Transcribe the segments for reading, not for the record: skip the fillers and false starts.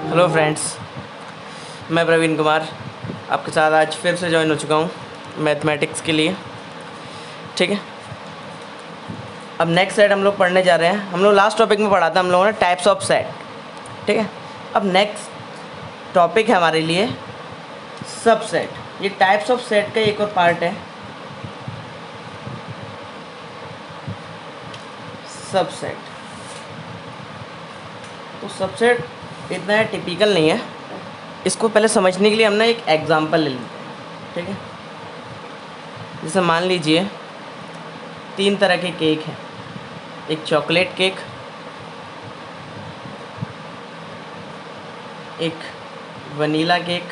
Hello friends, मैं प्रवीण कुमार आपके साथ आज फिर से ज्वाइन हो चुका हूँ मैथमेटिक्स के लिए। ठीक है, अब नेक्स्ट सेट हम लोग पढ़ने जा रहे हैं। हम लोग लास्ट टॉपिक में पढ़ा था हम लोगों ने टाइप्स ऑफ सेट। ठीक है, अब नेक्स्ट टॉपिक है हमारे लिए सबसेट। ये टाइप्स ऑफ सेट का एक और पार्ट है सबसेट। तो सबसेट इतना टिपिकल नहीं है, इसको पहले समझने के लिए हम ना एक एग्जांपल ले लेते हैं। ठीक है, जैसे मान लीजिए 3 तरह के केक हैं, एक चॉकलेट केक, एक वनीला केक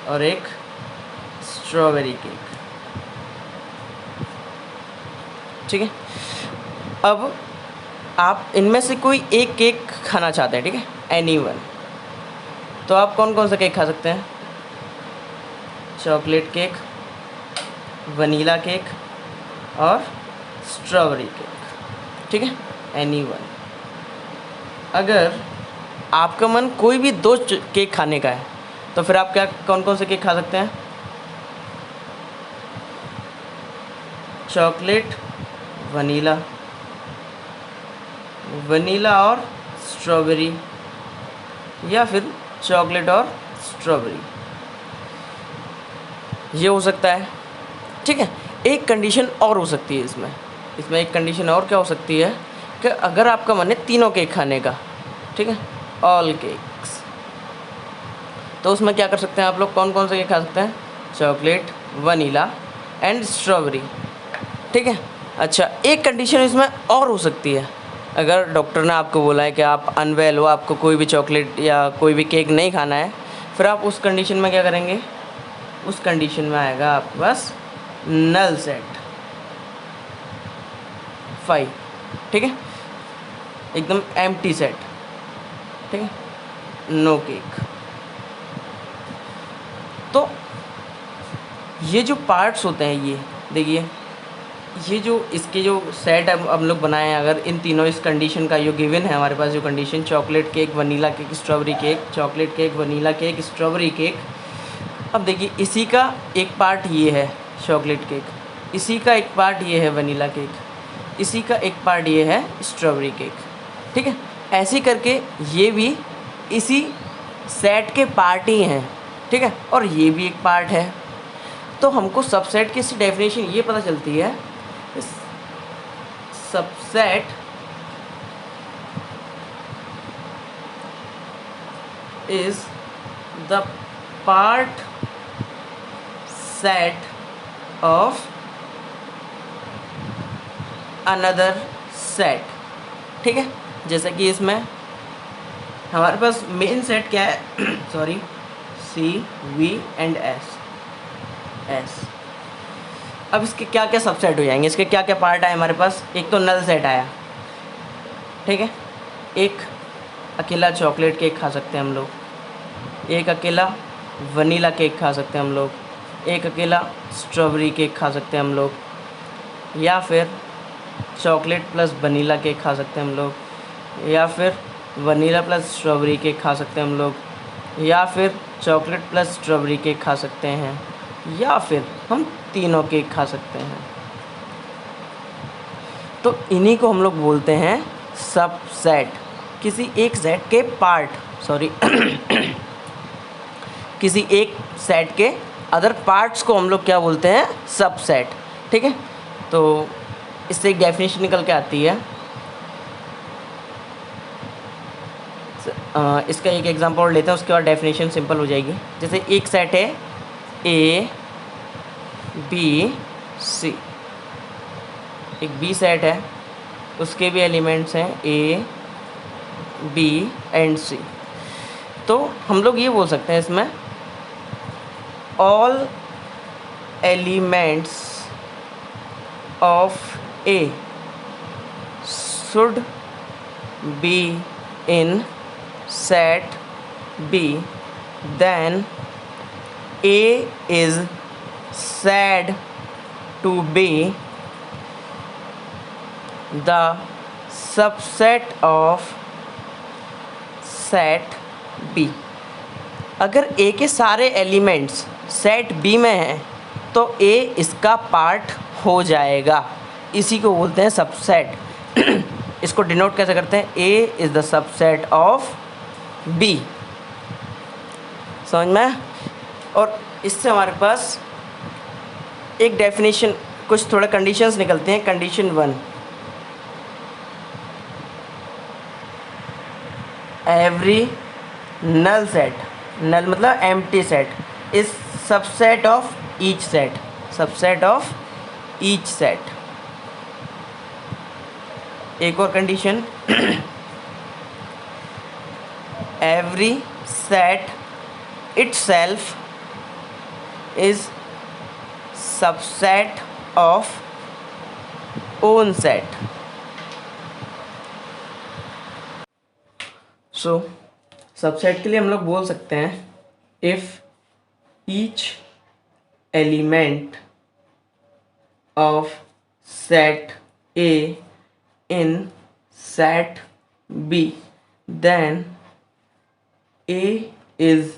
और एक स्ट्रॉबेरी केक। ठीक है, अब आप इनमें से कोई एक केक खाना चाहते हैं, ठीक है, एनीवन, तो आप कौन कौन सा केक खा सकते हैं? चॉकलेट केक, वनीला केक और स्ट्रॉबेरी केक। ठीक है, एनीवन। अगर आपका मन कोई भी 2 केक खाने का है तो फिर आप क्या कौन कौन से केक खा सकते हैं? चॉकलेट, वनीला, वनीला और स्ट्रॉबेरी, या फिर चॉकलेट और स्ट्रॉबेरी, ये हो सकता है। ठीक है, एक कंडीशन और हो सकती है इसमें एक कंडीशन और क्या हो सकती है कि अगर आपका मन है तीनों केक खाने का, ठीक है, ऑल केक्स, तो उसमें क्या कर सकते हैं आप लोग? कौन कौन से केक खा सकते हैं? Chocolate, vanilla and strawberry. ठीक है, अच्छा, एक कंडीशन इसमें और हो सकती है। अगर डॉक्टर ने आपको बोला है कि आप अनवेल हो, आपको कोई भी चॉकलेट या कोई भी केक नहीं खाना है, फिर आप उस कंडीशन में क्या करेंगे? उस कंडीशन में आएगा आपके पास नल सेट 5। ठीक है, एकदम एम्प्टी सेट। ठीक है, नो केक। तो ये जो पार्ट्स होते हैं, ये देखिए, ये जो इसके जो सेट हम लोग बनाए हैं, अगर इन तीनों इस कंडीशन का जो गिवन है हमारे पास, जो condition chocolate cake, vanilla cake, strawberry cake, chocolate cake, vanilla cake, strawberry cake. अब देखिए, इसी का एक पार्ट ये है चॉकलेट केक, इसी का एक पार्ट ये है वनीला केक, इसी का एक पार्ट ये है स्ट्रॉबेरी केक। ठीक है, ऐसे करके ये भी इसी सेट के पार्ट ही हैं। ठीक है, और ये भी एक पार्ट है। तो हमको सबसेट की इसकी डेफिनेशन ये पता चलती है, subset is the part set of another set। ठीक है, जैसे कि इसमें हमारे पास मेन सेट क्या है? Sorry, C, V and S. अब इसके क्या क्या सबसेट हो जाएंगे, इसके क्या क्या पार्ट आए हमारे पास? एक तो नल सेट आया। ठीक है, एक अकेला चॉकलेट केक खा सकते हैं हम लोग, एक अकेला वनीला केक खा सकते हैं हम लोग, एक अकेला स्ट्रॉबेरी केक खा सकते हैं हम लोग, या फिर चॉकलेट प्लस वनीला केक खा सकते हैं हम लोग, या फिर वनीला प्लस स्ट्रॉबेरी केक खा सकते हैं हम लोग, या फिर चॉकलेट प्लस स्ट्रॉबेरी केक खा सकते हैं, या फिर हम तीनों केक खा सकते हैं। तो इन्हीं को हम लोग बोलते हैं सबसेट। किसी एक सेट के पार्ट, सॉरी किसी एक सेट के अदर पार्ट्स को हम लोग क्या बोलते हैं? सबसेट। ठीक है, तो इससे एक डेफिनेशन निकल के आती है। इसका एक एग्जांपल और लेते हैं, उसके बाद डेफिनेशन सिंपल हो जाएगी। जैसे एक सेट है ए बी सी, एक बी सेट है, उसके भी एलिमेंट्स हैं ए बी एंड सी। तो हम लोग ये बोल सकते हैं इसमें all elements of A should be in set B, then A is said to be the subset of set B. अगर ए के सारे एलिमेंट्स सेट बी में हैं तो ए इसका पार्ट हो जाएगा, इसी को बोलते हैं सबसेट। इसको डिनोट कैसे करते हैं? A is the subset of B. समझ में? और इससे हमारे पास एक डेफिनेशन, कुछ थोड़ा कंडीशंस निकलते हैं। कंडीशन 1, एवरी नल सेट, नल मतलब empty set, is subset of each set, subset of each set. एक और condition, every set itself is subset of own set. So subset के लिए हम लोग बोल सकते हैं if each element of set A in set B, then A is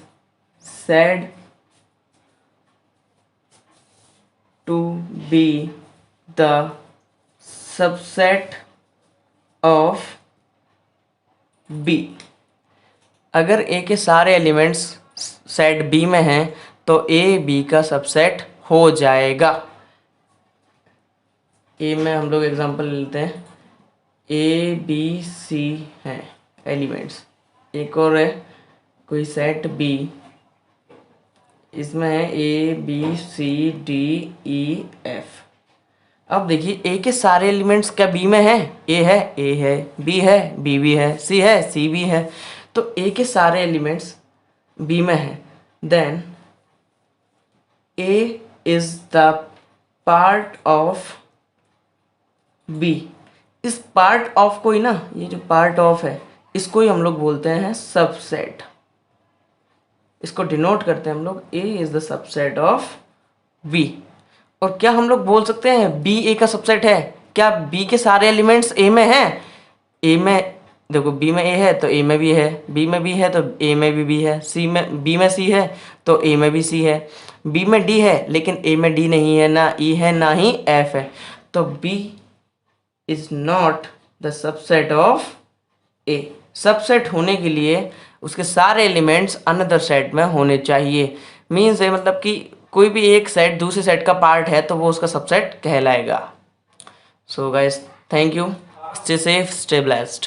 said to be the subset of B। अगर A के सारे एलिमेंट्स सेट B में हैं तो A B का सबसेट हो जाएगा। A में हम लोग एग्जांपल लेते हैं, A B C हैं एलिमेंट्स। एक और है कोई सेट B, इसमें है A B C D E F। अब देखिए A के सारे एलिमेंट्स क्या B में हैं? A है, B है, B भी है, C है, C भी है। तो A के सारे एलिमेंट्स B में हैं, then A is the part of B। इस पार्ट ऑफ को ही ना, ये जो पार्ट ऑफ है इसको ही हम लोग बोलते हैं सबसेट। इसको डिनोट करते हैं हम लोग A is the subset of B। और क्या हम लोग बोल सकते हैं B A का सबसेट है? क्या B के सारे एलिमेंट्स A में हैं? A में देखो, B में A है तो A में भी है, B में B है तो A में भी B है, C में B में C है तो A में भी C है, B में D है लेकिन A में D नहीं है, ना E है ना ही F है। तो B is not the subset of A। Subset होने के लिए उसके सारे एलिमेंट्स अनदर सेट में होने चाहिए। मीन्स है मतलब कि कोई भी एक सेट दूसरे सेट का पार्ट है तो वो उसका सबसेट कहलाएगा। So guys, thank you, stay safe, stay blessed.